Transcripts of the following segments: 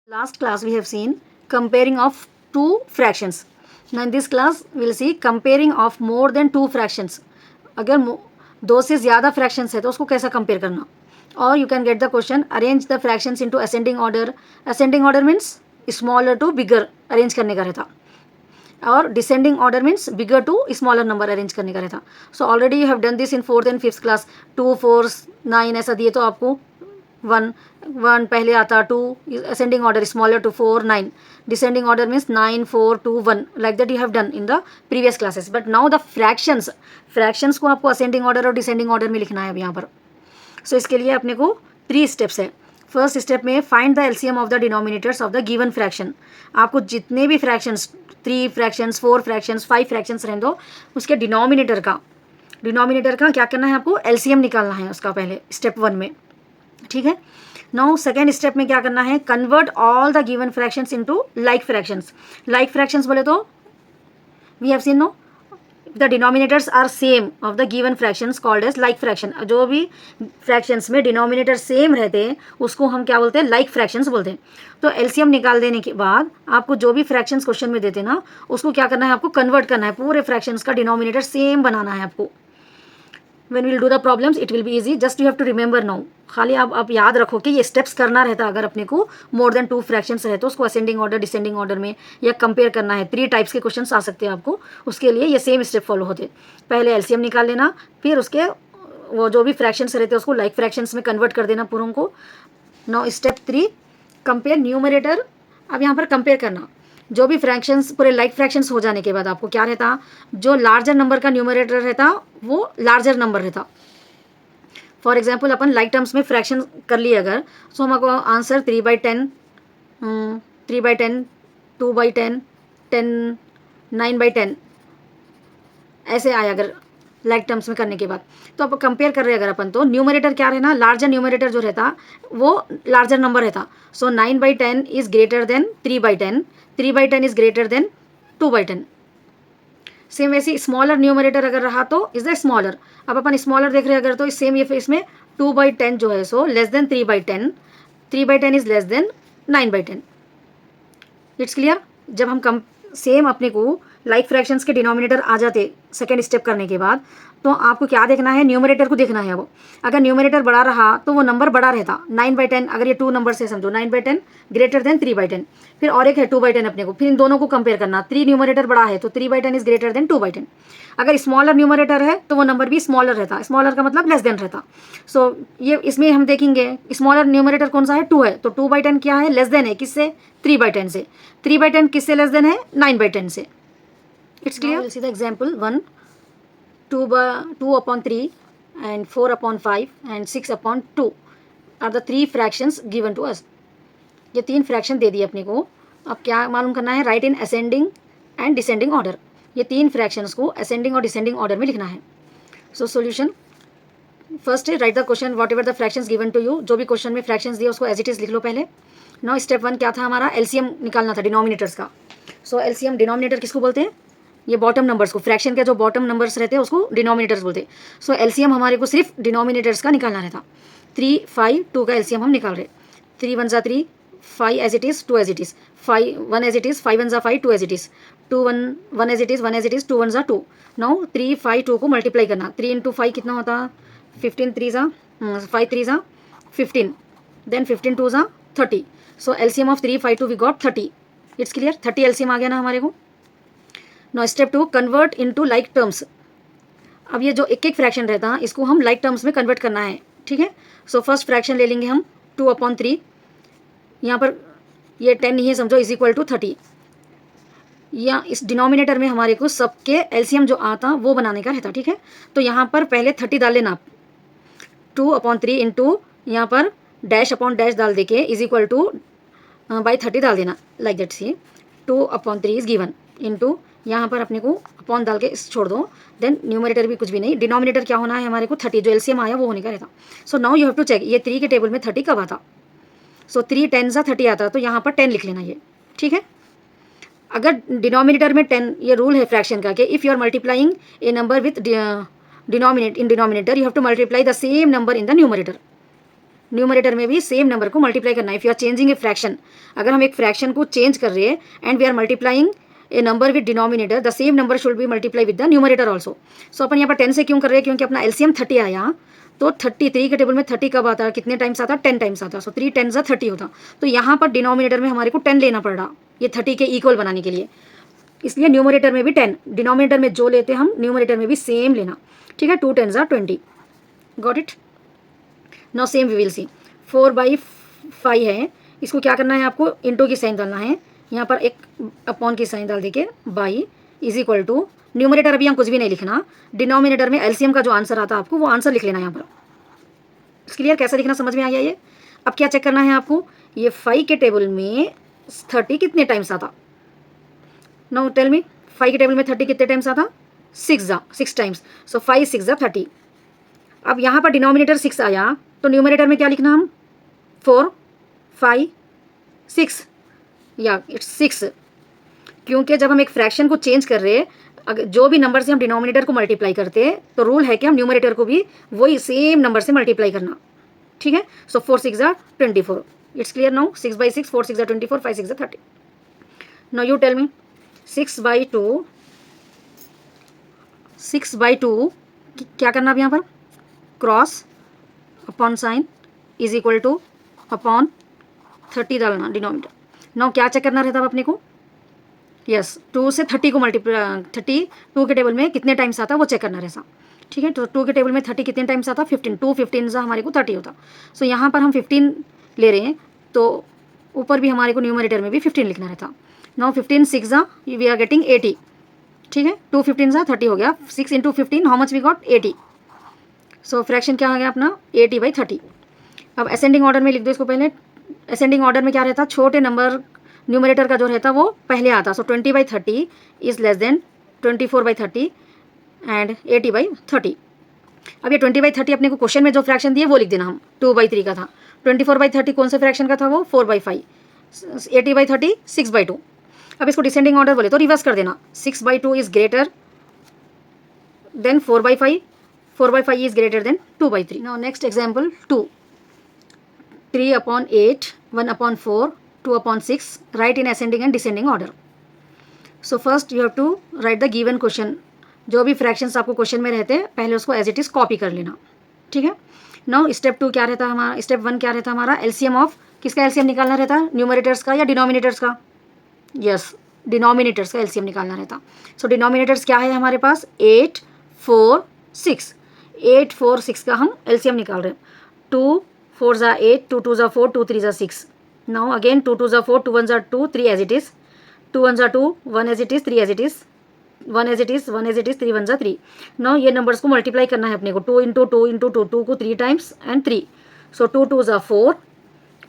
Last class we have seen comparing of two fractions. Now in this class we will see comparing of more than two fractions. अगर दो से ज़्यादा fractions है तो उसको कैसा compare करना. Or you can get the question, arrange the fractions into ascending order. Ascending order means smaller to bigger arrange करने का रहता. और descending order means bigger to smaller number arrange करने का रहता. So already you have done this in 4th and 5th class. 2, 4, 9 ऐसा दिए तो आपको 1 पहले आता, 2 ascending order smaller to 4, 9 descending order means 9, 4, 2, 1 like that you have done in the previous classes. But now the fractions को आपको ascending order और descending order में लिखना है अब यहाँ पर. सो इसके लिए अपने को 3 स्टेप्स है. फर्स्ट स्टेप में find the LCM of the denominators of the given fraction. आपको जितने भी फ्रैक्शंस 3 फ्रैक्शंस 4 फ्रैक्शंस 5 फ्रैक्शंस रहने दो, उसके डिनोमिनेटर का क्या करना है, आपको एलसीएम निकालना है उसका पहले स्टेप 1 में. ठीक है. नाउ सेकेंड स्टेप में क्या करना है, convert all the given fractions into like fractions. Like fractions बोले तो we have seen no the denominators are same of the given fractions called as like fraction. जो भी फ्रैक्शंस में डिनोमिनेटर सेम रहते हैं उसको हम क्या बोलते हैं, लाइक फ्रैक्शंस बोलते हैं. तो एलसीएम निकाल देने के बाद आपको जो भी फ्रैक्शंस क्वेश्चन में देते हैं ना, उसको क्या करना है, आपको कन्वर्ट करना है, पूरे फ्रैक्शंस का डिनोमिनेटर सेम बनाना है आपको. When we'll do the problems it will be easy, just you have to remember now. खाली आप याद रखो कि ये स्टेप्स करना रहता है. अगर अपने को मोर देन 2 फ्रैक्शंस रहे तो उसको असेंडिंग ऑर्डर डिसेंडिंग ऑर्डर में या कंपेयर करना है. 3 टाइप्स के क्वेश्चंस आ सकते हैं आपको. उसके लिए ये सेम स्टेप फॉलो होते. पहले एलसीएम निकाल लेना, फिर उसके वो जो भी फ्रैक्शंस रहते हैं उसको लाइक फ्रैक्शंस में कन्वर्ट कर देना पूरों को. Now step 3 compare numerator. अब यहाँ पर कंपेयर करना, जो भी फ्रैक्शंस पूरे लाइक फ्रैक्शंस हो जाने के बाद आपको क्या रहता, जो लार्जर नंबर का न्यूमरेटर रहता वो लार्जर नंबर रहता. For example upon like terms में फ्रैक्शन कर लिए अगर, सो हमको आंसर 3/10, 3/10, 2/10, 10, 9/10 ऐसे आया अगर लाइक टर्म्स में करने के बाद. तो अब कंपेयर कर रहे हैं अगर अपन, तो न्यूमरेटर क्या रहना, लार्जर न्यूमरेटर जो रहता वो लार्जर नंबर रहता. सो 9/10 is greater then 3/10, 3/10 is greater then 2/10. Same वैसे स्मॉलर न्यूमरेटर अगर रहा तो इज द स्मॉलर. अब अपन स्मॉलर देख रहे हैं अगर, तो सेम ये इसमें 2/10 जो है so less than 3/10, 3/10 is less than 9/10. It's clear. जब हम सेम अपने को लाइक फ्रैक्शंस के डिनोमिनेटर आ जाते सेकेंड स्टेप करने के बाद, तो आपको क्या देखना है, न्यूमरेटर को देखना है. वो अगर न्यूमरेटर बड़ा रहा तो वो नंबर बड़ा रहता. 9/10 अगर ये 2 नंबर से समझो, 9/10 ग्रेटर देन 3/10. फिर और एक है 2/10 अपने को, फिर इन दोनों को कंपेयर करना. 3 न्यूमरेटर बड़ा है तो 3/10 इज ग्रेटर देन 2/10. अगर स्मॉलर न्यूमरेटर है तो वो नंबर भी स्मॉलर रहता. स्मॉलर का मतलब लेस देन रहता. सो ये इसमें हम देखेंगे स्मॉलर न्यूमरेटर कौन सा है, 2 है. तो 2/10 क्या है, लेस देन है किससे, 3/10 से. 3/10 किससे लेस देन है, 9/10 से. It's clear. Now we'll see the example 1. 2/3 and 4/5 and 6/2 are the 3 fractions given to us. ये 3 फ्रैक्शन दे दिए अपने को. अब क्या मालूम करना है, right in ascending and descending order. ये 3 फ्रैक्शंस को असेंडिंग और डिसेंडिंग ऑर्डर में लिखना है. सो सॉल्यूशन फर्स्ट है, write the question whatever the fractions given to you. जो भी क्वेश्चन में फ्रैक्शंस दिए उसको एज इट इज लिख लो पहले. नाउ स्टेप 1 क्या था हमारा, एलसीएम निकालना था डिनोमिनेटर्स का. सो एलसीएम डिनोमिनेटर किसको बोलते हैं, ये बॉटम नंबर्स को, फ्रैक्शन के जो बॉटम नंबर्स रहते हैं उसको डिनोमिनेटर्स बोलते हैं. सो एलसीएम हमारे को सिर्फ डिनोमिनेटर्स का निकालना रहता. 3, 5, 2 का एलसीएम हम निकाल रहे. 3 1 3, 5 as it is, 2 as it is, 5 1 as it is, 5 1 5, 2 as it is, 2 1 as it is, 1 as it is, 2 1 2. Now 3 5 2 को मल्टीप्लाई करना. 3 × 5 कितना होता, 15 3 5 3 15, then 15 2 30. So LCM of 3 5 2 we got 30. It's clear. 30 LCM आ गया ना हमारे को. No step 2 convert into like terms. अब ये जो एक एक फ्रैक्शन रहता है इसको हम लाइक टर्म्स में कन्वर्ट करना है. ठीक है. सो फर्स्ट फ्रैक्शन ले लेंगे हम 2/3. यहाँ पर ये 10 नहीं है समझो, इज इक्वल टू 30. या इस डिनोमिनेटर में हमारे को सबके एलसीएम जो आता वो बनाने का रहता. ठीक है. तो यहाँ पर पहले 30 डाल लेना आप. 2/3 इंटू यहाँ पर डैश अपॉन डैश डाल देके इज इक्वल टू बाई 30 डाल देना. Like that see 2/3 is given into यहाँ पर अपने को अपॉन डाल के छोड़ दो. देन न्यूमरेटर भी कुछ भी नहीं, डिनोमिनेटर क्या होना है हमारे को 30, जो एलसीएम आया वो होने का रहता. So now you have to check ये 3 के टेबल में 30 कब आता. सो 3 10 30 आता, तो यहाँ पर 10 लिख लेना ये. ठीक है. अगर डिनोमिनेटर में 10, ये रूल है फ्रैक्शन का कि if you are multiplying a number with denominator you have to multiply the same number in the numerator. Numerator में भी सेम नंबर को मल्टीप्लाई करना है। If you are changing a fraction, अगर हम एक फ्रैक्शन को चेंज कर रहे हैं and we are multiplying a number with denominator, the same number should be multiply with the numerator also. So अपन यहाँ पर 10 से क्यों कर रहे हैं, क्योंकि अपना एलसीएम 30 आया, तो 33 के टेबल में 30 कब आता है, कितने टाइम्स आता है, 10 टाइम्स आता है। सो 3 10 30 होता, तो यहाँ पर डिनोमिनेटर में हमारे को 10 लेना पड़ रहा, ये 30 के इक्वल बनाने के लिए। इसलिए न्यूमरेटर में भी 10, डिनोमिनेटर में जो लेते हैं हम न्यूमरेटर में भी सेम लेना, ठीक है। 2 10 20, got it. Now same we will see 4/5 है, इसको क्या करना है आपको, इंटू की साइन डालना है, यहाँ पर एक अपॉन की साइन डाल देके by is equal to, numerator अभी हम कुछ भी नहीं लिखना, डिनोमिनेटर में एलसीएम का जो आंसर आता है आपको वो आंसर लिख लेना यहाँ पर। क्लियर, कैसे लिखना समझ में आ गया ये। अब क्या चेक करना है आपको, ये 5 के टेबल में 30 कितने टाइम्स आता, नाउ टेल मी, 5 के टेबल में 30 कितने टाइम्स आता, 6 टाइम्स। सो 5 6 30। अब यहाँ पर डिनोमिनेटर 6 आया, तो न्यूमरेटर में क्या लिखना हम, 4 5 6, या इट्स 6, क्योंकि जब हम एक फ्रैक्शन को चेंज कर रहे हैं, अगर जो भी नंबर से हम डिनोमिनेटर को मल्टीप्लाई करते हैं, तो रूल है कि हम न्यूमरेटर को भी वही सेम नंबर से मल्टीप्लाई करना, ठीक है। So 4 6 24, it's clear now. 6/6, 4 6 24, 5 6 30। Now you tell me, 6/2 क्या करना अब यहाँ पर, cross upon sign is equal to upon 30 डालना डिनोमिनेटर। नाउ क्या चेक करना रहता है अपने को, यस 2 से 30 को मल्टीप्लाई, 32 के टेबल में कितने टाइम्स आता है वो चेक करना रहता, ठीक है। तो 2 के टेबल में 30 कितने टाइम्स आता, 15, 2 15 से हमारे को 30 होता। सो यहाँ पर हम 15 ले रहे हैं, तो ऊपर भी हमारे को न्यूमरेटर में भी 15 लिखना रहता। नाउ 15 6 वी आर गेटिंग 80, ठीक है। 2 15 30 हो गया, 6 into 15 how much we got 80। So fraction क्या आ गया अपना, 80/30। अब असेंडिंग ऑर्डर में लिख दो इसको पहले। असेंडिंग ऑर्डर में क्या रहता, छोटे नंबर न्यूमरेटर का जो रहता वो पहले आता। सो 20/30 इज लेस देन 24/30 एंड 80/30। अब ये 20/30 अपने को क्वेश्चन में जो फ्रैक्शन दिए वो लिख देना हम, 2/3 का था। 24/30 कौन से फ्रैक्शन का था वो, 4/5। 80/30 6/2। अब इसको डिसेंडिंग ऑर्डर बोले तो रिवर्स कर देना, 6/2 is greater then 4/5, 4/5 is greater than 2/3. Now next example 2, 3/8, 1/4, 2/6, write in ascending and descending order. So first you have to write the given question. जो भी फ्रैक्शंस आपको क्वेश्चन में रहते हैं पहले उसको एज इट इज़ कॉपी कर लेना, ठीक है। नाउ स्टेप 2 क्या रहता है हमारा, स्टेप 1 क्या रहता है हमारा, एलसीएम ऑफ, किसका एलसीएम निकालना रहता है, न्यूमरेटर्स का या डिनोमिनेटर्स का, यस डिनोमिनेटर्स का एलसीएम निकालना रहता। सो डिनोमिनेटर्स क्या है हमारे पास, 8 4 6, 8 4 6 का हम एलसीएम निकाल रहे हैं। 2 4 8, 2 2 4, 2 3 6। Now again 2 2 4, 2 1 2, 3 as it is, 2 1 2, 1 as it is, 3 as it is, 1 as it is, 1 as it is, 3 1 3। Now ये नंबर्स को मल्टीप्लाई करना है अपने को, 2 इंटू 2 इंटू 2, 2 को 3 times and 3। So 2 2 4,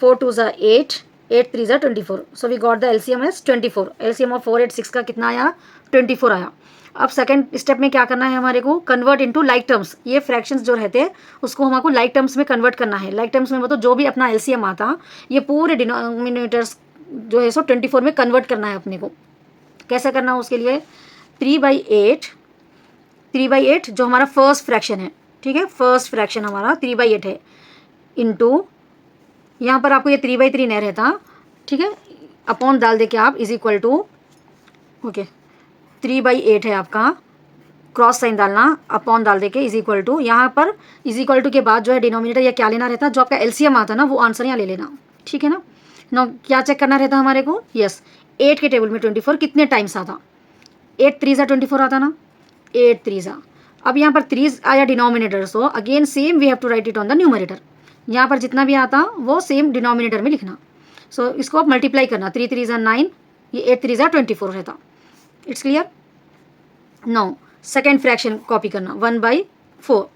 4 2 8, 8 3 24। So we got the LCM as 24। LCM of 4 8 6 का कितना आया, 24 आया। अब सेकंड स्टेप में क्या करना है हमारे को, कन्वर्ट इनटू लाइक टर्म्स। ये फ्रैक्शंस जो रहते हैं उसको हमारे को लाइक टर्म्स में कन्वर्ट करना है। लाइक टर्म्स में मतलब जो भी अपना एलसीएम आता ये पूरे डिनोमिनेटर्स जो है सो 24 में कन्वर्ट करना है अपने को। कैसे करना है उसके लिए, 3/8 जो हमारा फर्स्ट फ्रैक्शन है, ठीक है, फर्स्ट फ्रैक्शन हमारा 3/8 है, इंटू यहाँ पर आपको ये 3/3 नहीं रहता, ठीक है, अपॉन डाल दे के आप इज इक्वल टू, ओके 3/8 है आपका, क्रॉस साइन डालना, अपॉन डाल दे के इज इक्वल टू, यहाँ पर इज इक्वल टू के बाद जो है डिनोमिनेटर या क्या लेना रहता है, जो आपका एलसीएम आता ना वो आंसर यहाँ ले लेना, ठीक है ना। ना क्या चेक करना रहता है हमारे को, यस 8 के टेबल में 24 कितने टाइम्स आता, 8 3 24 आता ना, 8 3। अब यहाँ पर 3 आया denominator, so again same we have to write it on the numerator. यहाँ पर जितना भी आता वो सेम डिनोमिनेटर में लिखना। सो इसको आप मल्टीप्लाई करना, 3 3 9, ये 8 3 24 रहता। It's clear. Now second fraction copy करना, 1/4।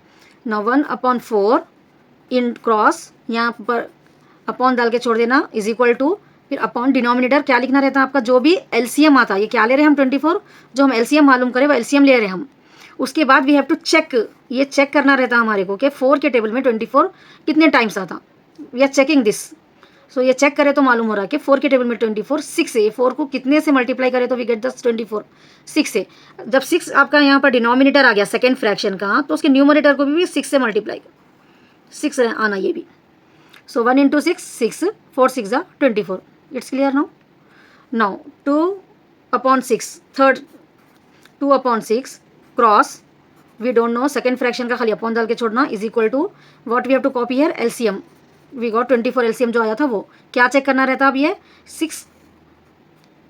नाउ 1/4 इन क्रॉस, यहाँ पर अपॉन डाल के छोड़ देना, इज इक्वल टू, फिर अपॉन डिनोमिनेटर क्या लिखना रहता है आपका, जो भी एलसीएम आता, ये क्या ले रहे हैं हम 24, जो हम एलसीएम मालूम करें वो एलसीएम ले रहे हैं हम। उसके बाद वी हैव टू चेक, ये चेक करना रहता है हमारे को कि 4 के टेबल में 24 कितने टाइम्स आता, वी आर चेकिंग दिस। सो ये चेक करें तो मालूम हो रहा है कि 4 के टेबल में 24 6 है, 4 को कितने से मल्टीप्लाई करें तो वी गेट द 24, 6 है। जब 6 आपका यहाँ पर डिनोमिनेटर आ गया सेकेंड फ्रैक्शन का, तो उसके न्यूमरेटर को भी 6 से मल्टीप्लाई, 6 आना ये भी। So 1 into 6, 6, 4 6 are 24. It's clear now? Now 2 upon 6, third 2 upon 6 cross, we don't know, second fraction का खाली अपॉन डाल के छोड़ना, is equal to what we have to copy here, LCM. We got 24 LCM जो आया था वो क्या चेक करना रहता. अब ये 6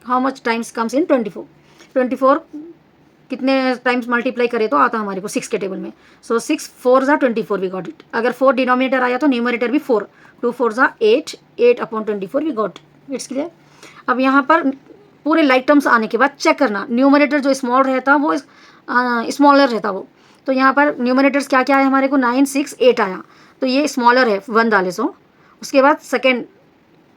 how much times comes in 24. 24 कितने टाइम्स मल्टीप्लाई करे तो आता हमारे को 6 के टेबल में. सो 6 4 ज़ा 24 वी गॉट इट. अगर 4 डिनोमिनेटर आया तो न्यूमरेटर भी 4. 2 4 ज़ा 8, 8 upon 24 we got. It's clear. अब यहाँ पर पूरे लाइक टर्म्स आने के बाद चेक करना, न्यूमरेटर जो स्मॉल रहता वो स्मॉलर रहता वो. तो यहाँ पर न्यूमरेटर्स क्या क्या है हमारे को, 9 6 8 आया, तो ये स्मॉलर है 1 डाले सो. उसके बाद सेकेंड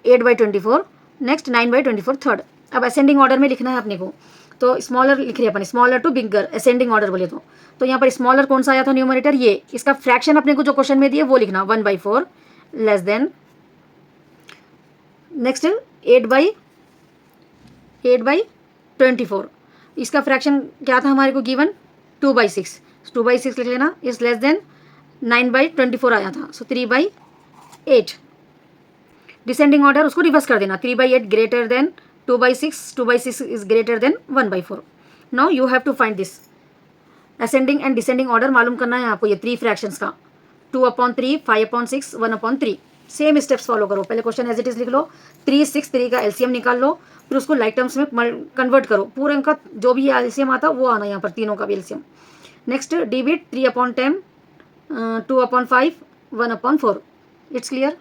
8/24, नेक्स्ट 9/24 थर्ड. अब असेंडिंग ऑर्डर में लिखना है अपने को, तो स्मॉलर लिख रहे हैं अपन, smaller to bigger ascending order बोले तो यहाँ पर स्मॉलर कौन सा आया था न्यूमरेटर, ये. इसका फ्रैक्शन अपने को जो क्वेश्चन में दिए वो लिखना 1/4 लेस देन, नेक्स्ट 8/24. इसका फ्रैक्शन क्या था हमारे को गिवन, 2/6. 2/6 लिख लेना, इज लेस देन 9/24 आया था, सो 3/8. डिसेंडिंग ऑर्डर उसको रिवर्स कर देना, 3/8 greater than 2/6, 2/6 is greater than 1/4. Now you have to find this ascending and descending order मालूम करना है आपको, ये 3 फ्रैक्शंस का, 2/3, 5/6, 1/3. सेम स्टेप्स फॉलो करो. पहले क्वेश्चन एज इट इज लिख लो, 3 6 3 का एलसीएम निकाल लो, फिर उसको लाइक टर्म्स में कन्वर्ट करो. पूरे का जो भी एलसीएम आता वो आना यहाँ पर, तीनों का भी एलसीएम. नेक्स्ट डिविड 3/10, 2/5, 1/4. It's clear.